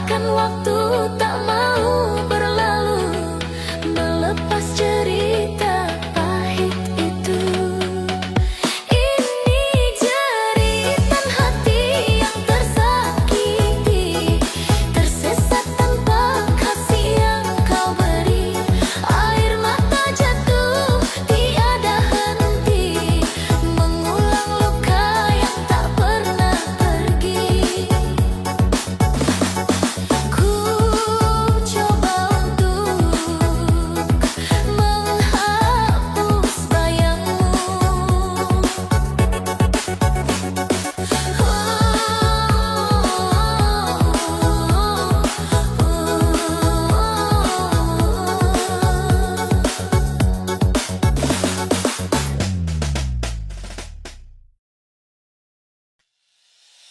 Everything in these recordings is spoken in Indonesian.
Bahkan waktu tak mau berlalu, melepas cerita pahit itu. Ini jeritan hati yang tersakiti, tersesat tanpa kasih yang kau beri. Air mata jatuh tiada henti, mengulang luka yang tak pernah pergi. Ku coba untuk menghapus bayangmu.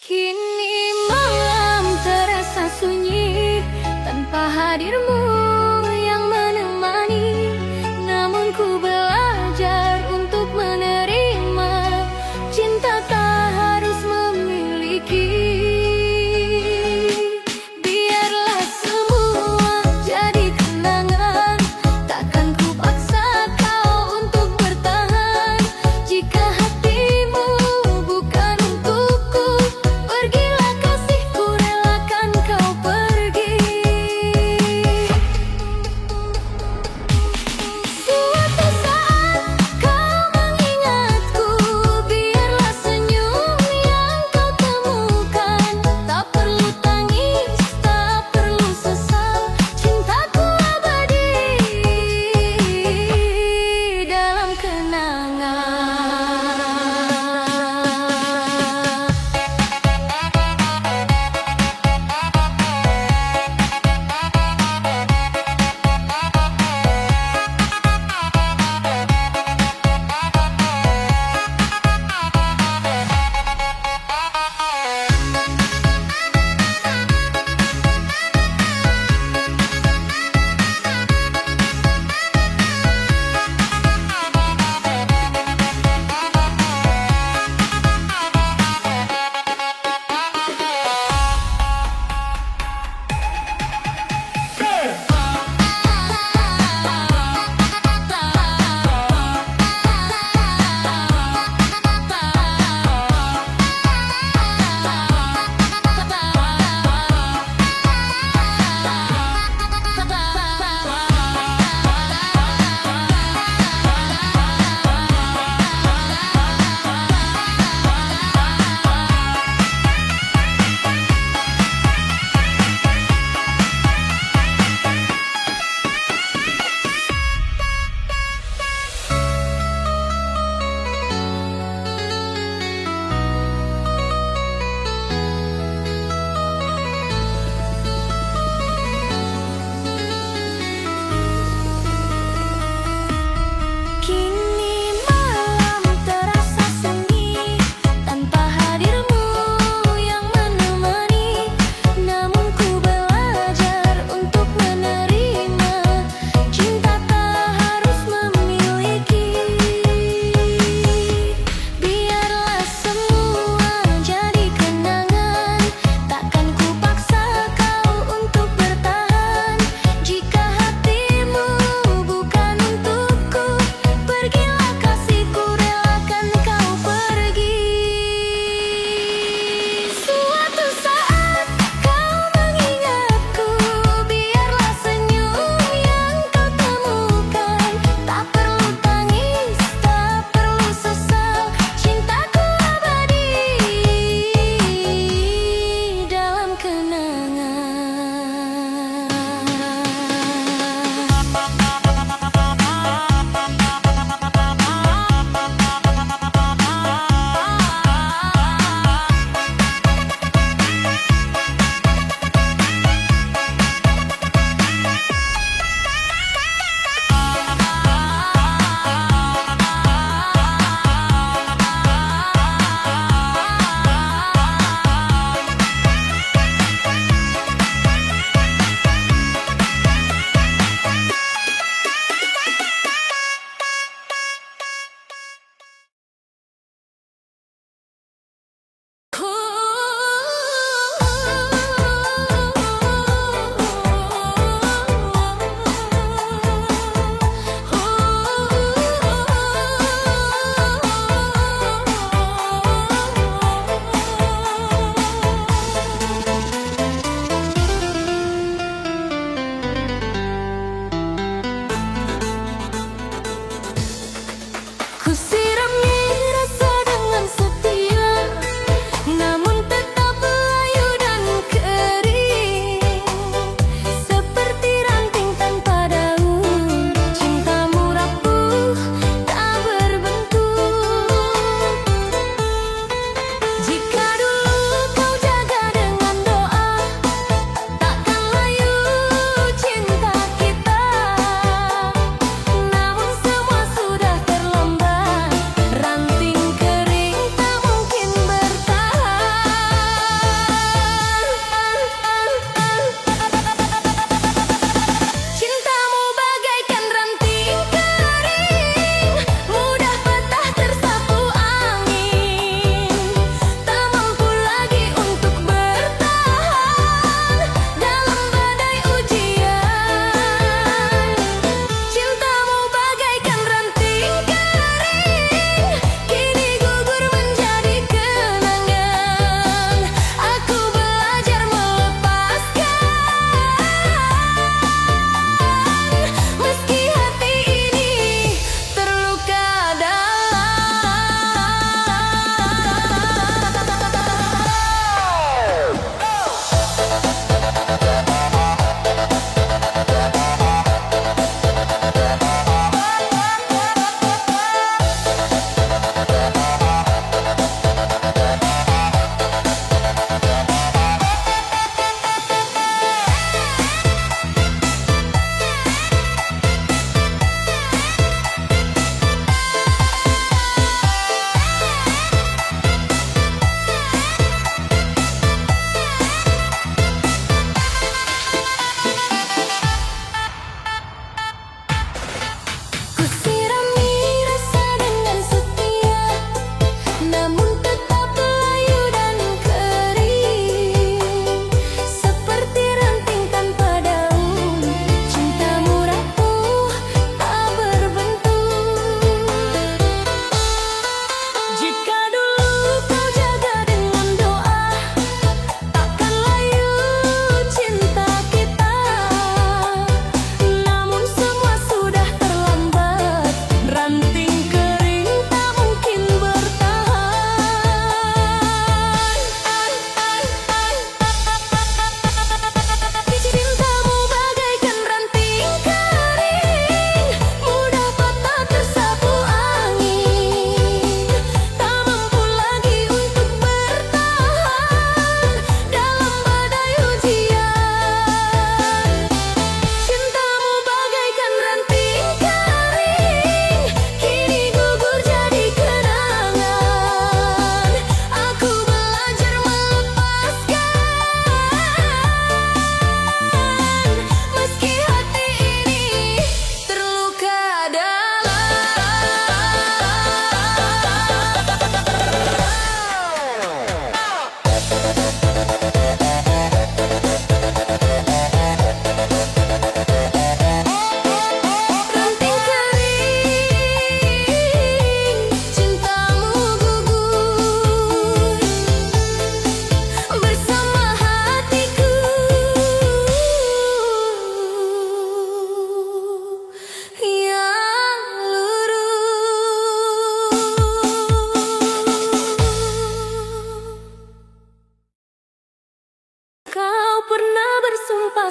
Kini malam terasa sunyi tanpa hadirmu yang menemani. Namun ku belajar untuk menerima cinta tak harus memiliki. Biarlah semua jadi kenangan, takkan ku paksa kau untuk bertahan. Jika hatimu bukan untukku, pergilah kasihku, relakan kau pergi.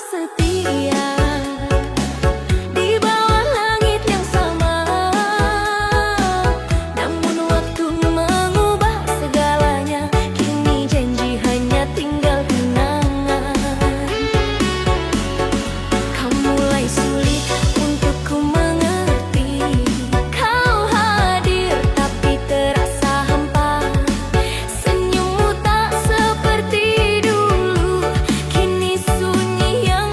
setia di bawah langit yang sama. Namun waktu mengubah segalanya, kini janji hanya tinggal kenangan. Kau mulai sulit untukku mengerti. Kau hadir tapi terasa hampa. Senyummu tak seperti dulu, kini sunyi yang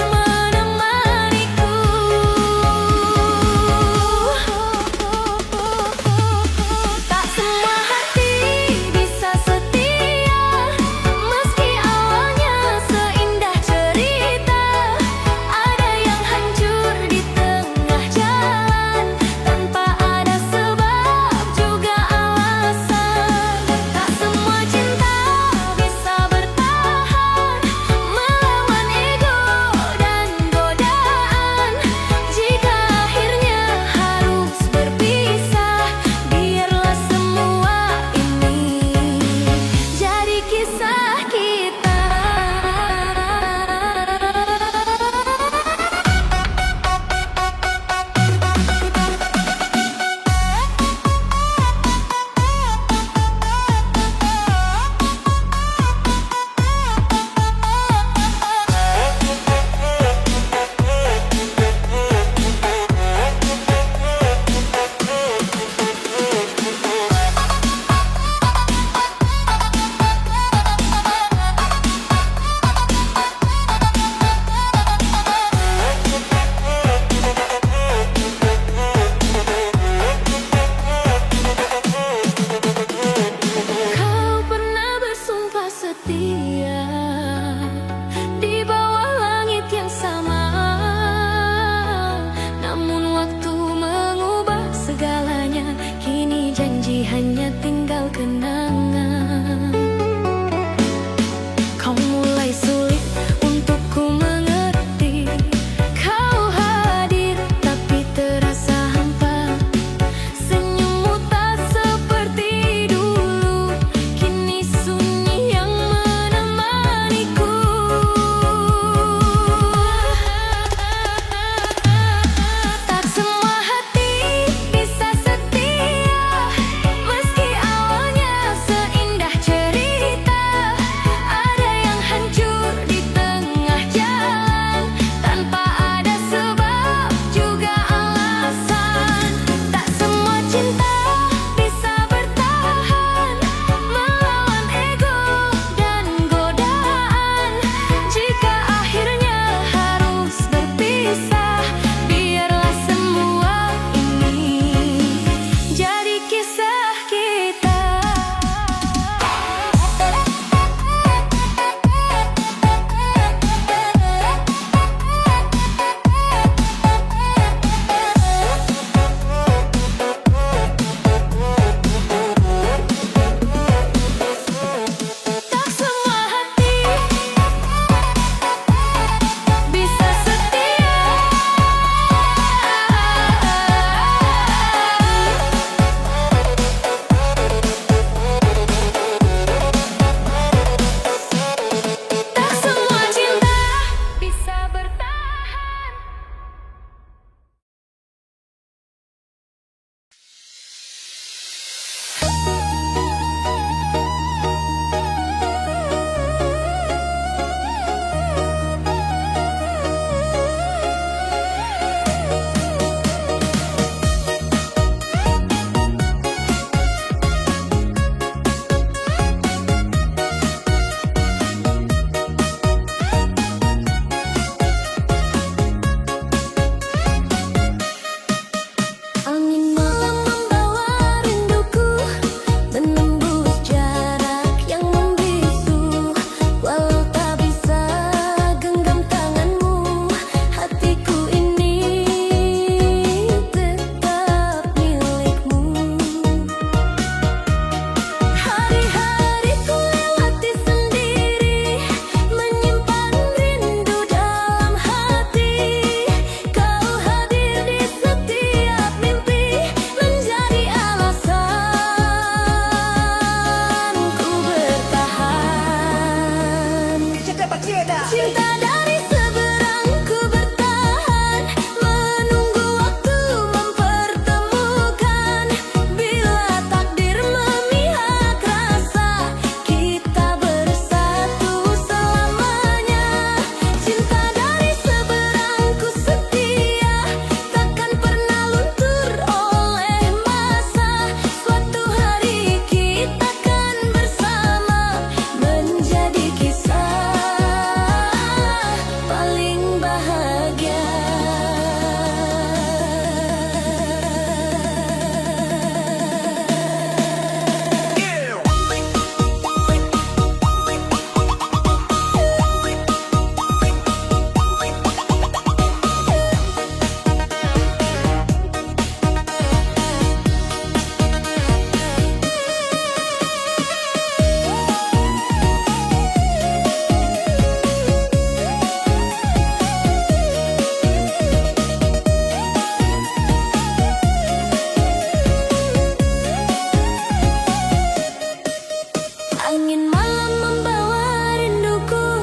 Angin malam membawa rinduku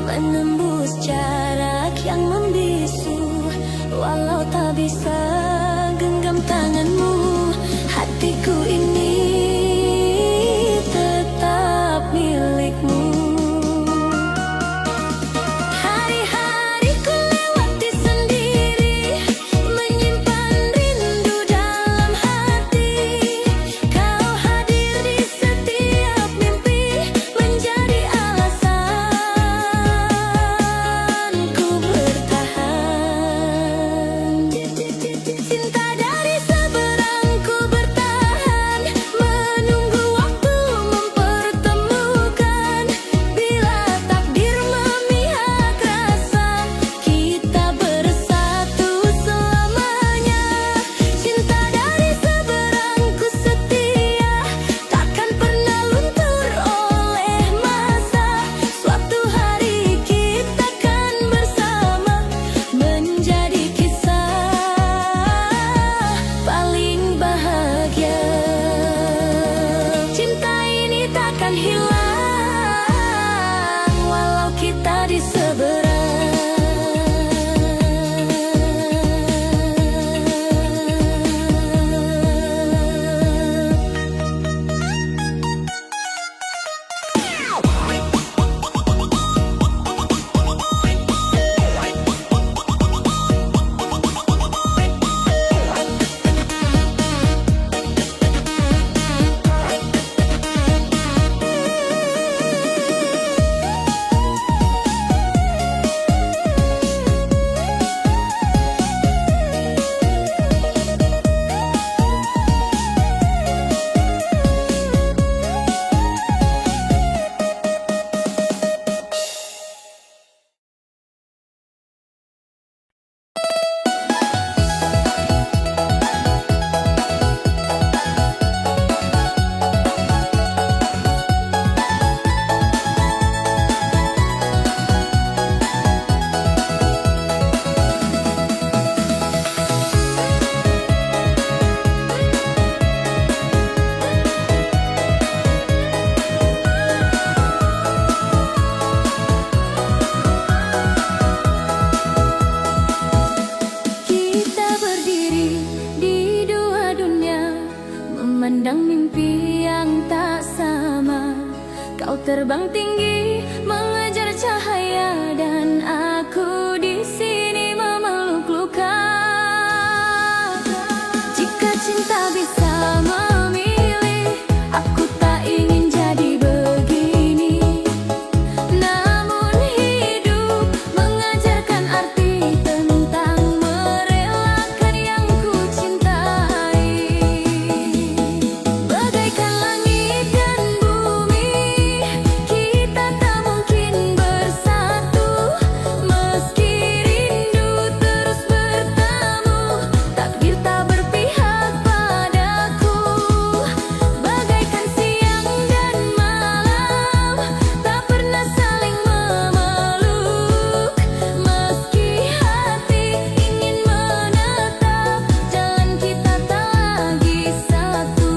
menembus jarak yang membisu. Walau tak bisa genggam tanganmu, hatiku ini tetap milikmu. Hari-hariku lewati sendiri, menyimpan rindu dalam hati. Kau hadir di setiap mimpi, menjadi alasanku bertahan. Cinta dari seberangku bertahan, menunggu waktu mempertemukan. Bila takdir memihak rasa, kita bersatu selamanya. Cinta dari seberangku setia, takkan pernah luntur oleh masa. Suatu hari kita kan bersama, menjadi kisah paling bahagia. Cinta ini takkan hilang walau kita di seberang. Kita berdiri di dua dunia, memandang mimpi yang tak sama. Kau terbang tinggi mengejar cahaya, dan aku di sini memeluk luka. Jika cinta bisa memilih, aku tak ingin jadi begini. Namun hidup mengajarkan arti tentang merelakan yang ku cintai. Bagaikan langit dan bumi, kita tak mungkin bersatu. Meski rindu terus bertemu, takdir tak berpihak padaku. Bagaikan siang dan malam, tak pernah saling memeluk. Meski hati ingin menetap, jalan kita tak lagi satu.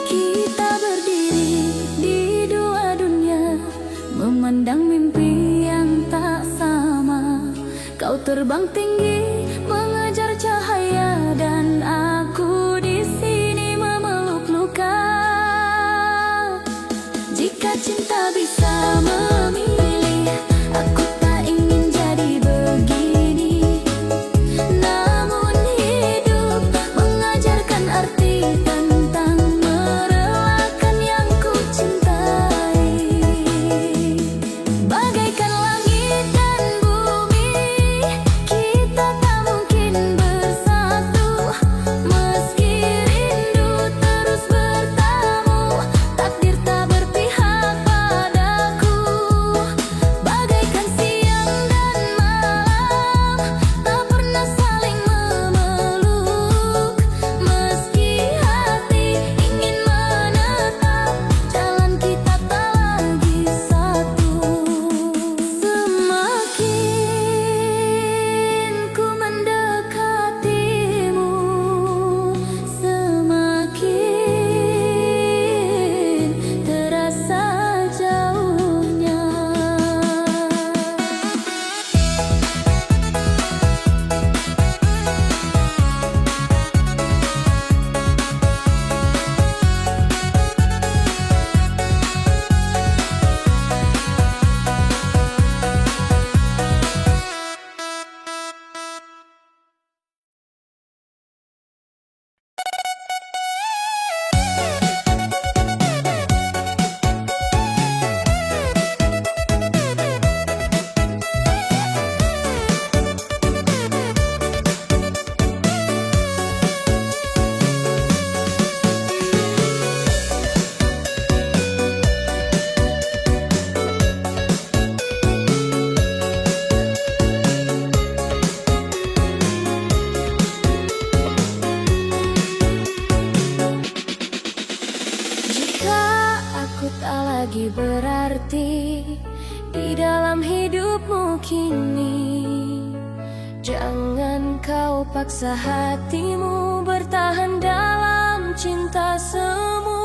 Kita berdiri di dua dunia, memandang mimpi yang tak sama. Kau terbang tinggi mengejar cahaya, dan aku di sini memeluk luka. Jika cinta bisa memilih, aku tak ingin jadi begini. Namun hidup mengajarkan arti tentang merelakan yang ku cintai. Bagaikan langit dan bumi, kita tak mungkin bersatu. Meski rindu terus bertemu, Aku tak lagi berarti di dalam hidupmu kini. Jangan kau paksa hatimu bertahan dalam cinta semu.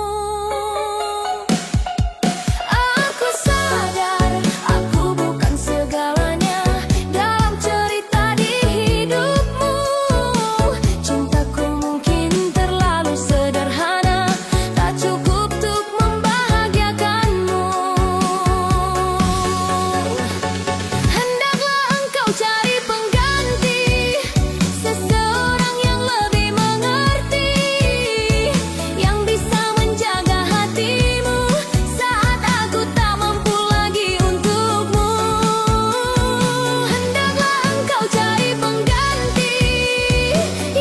Aku sadar aku bukan segalanya dalam cerita di hidupmu. Cintaku mungkin terlalu sederhana, tak cukup untuk membahagiakanmu. Hendaklah engkau cari pengganti, seseorang yang lebih mengerti, yang bisa menjaga hatimu saat aku tak mampu lagi untukmu. Hendaklah engkau cari pengganti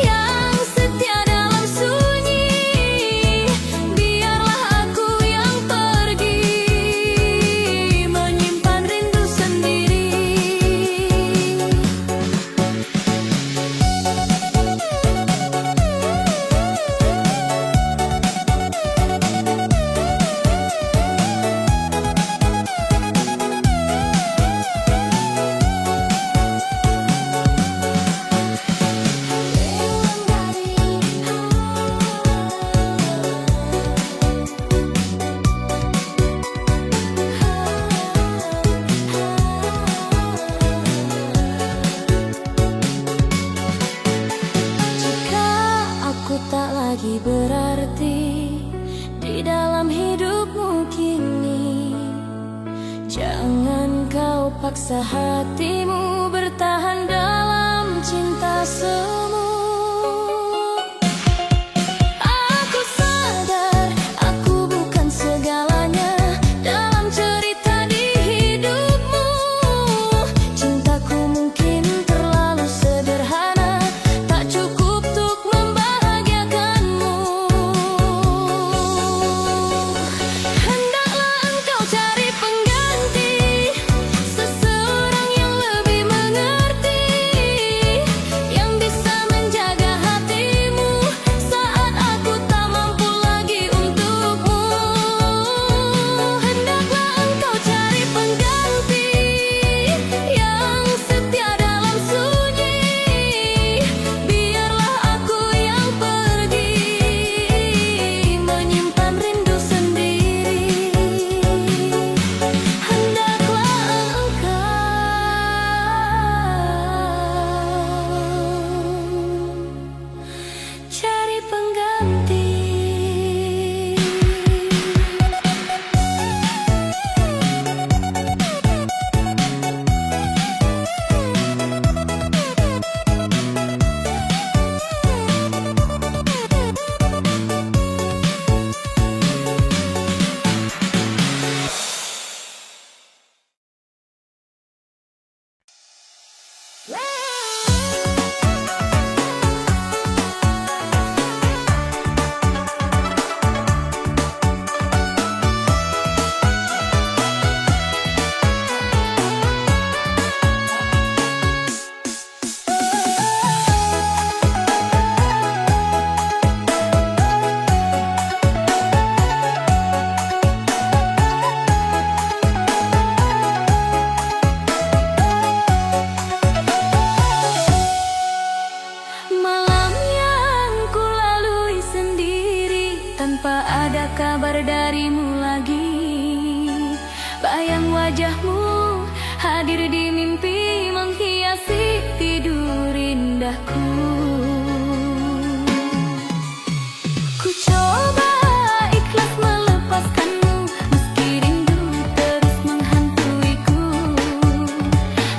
yang setia dalam sunyi. Biarlah aku yang pergi menyimpan rindu sendiri. Jika aku tak lagi berarti di dalam hidupmu kini, jangan kau paksa hatimu bertahan dalam cinta semu. Aku sadar aku bukan segalanya dalam cerita di hidupmu. Cintaku mungkin terlalu sederhana, tak cukup untuk membahagiakanmu. Hendaklah engkau cari pengganti, seseorang yang lebih mengerti, yang bisa menjaga hatimu saat aku tak mampu lagi untukmu. Hendaklah engkau cari pengganti yang setia dalam sunyi. Biarlah aku yang pergi menyimpan rindu sendiri. Hendaklah engkau cari pengganti. Malam yang ku lalui sendiri tanpa ada kabar darimu lagi. Bayang wajahmu hadir di mimpi menghiasi tidur indahku. Ku coba ikhlas melepaskanmu meski rindu terus menghantuiku.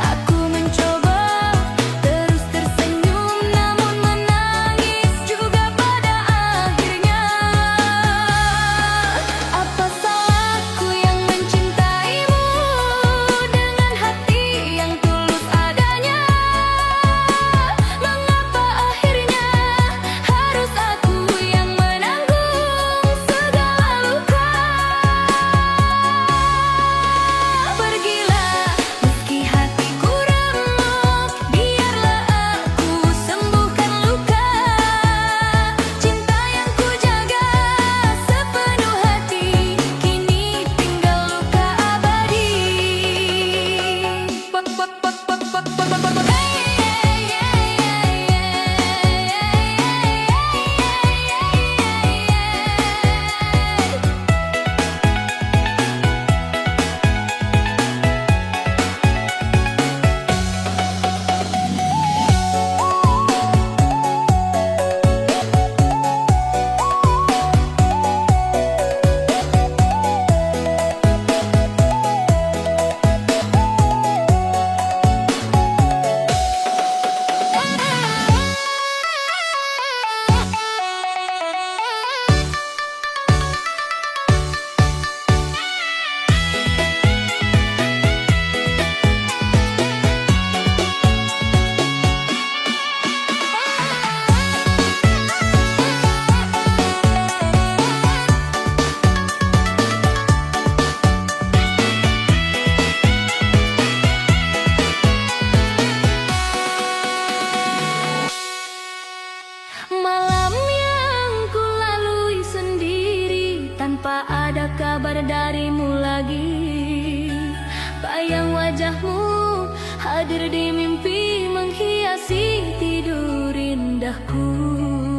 Aku mencoba terus tersenyum namun menangis juga pada akhirnya. Apa salahku yang mencintaimu dengan hati yang tulus adanya? Mengapa tanpa ada kabar darimu lagi. Bayang wajahmu hadir di mimpi, menghiasi tidur indahku.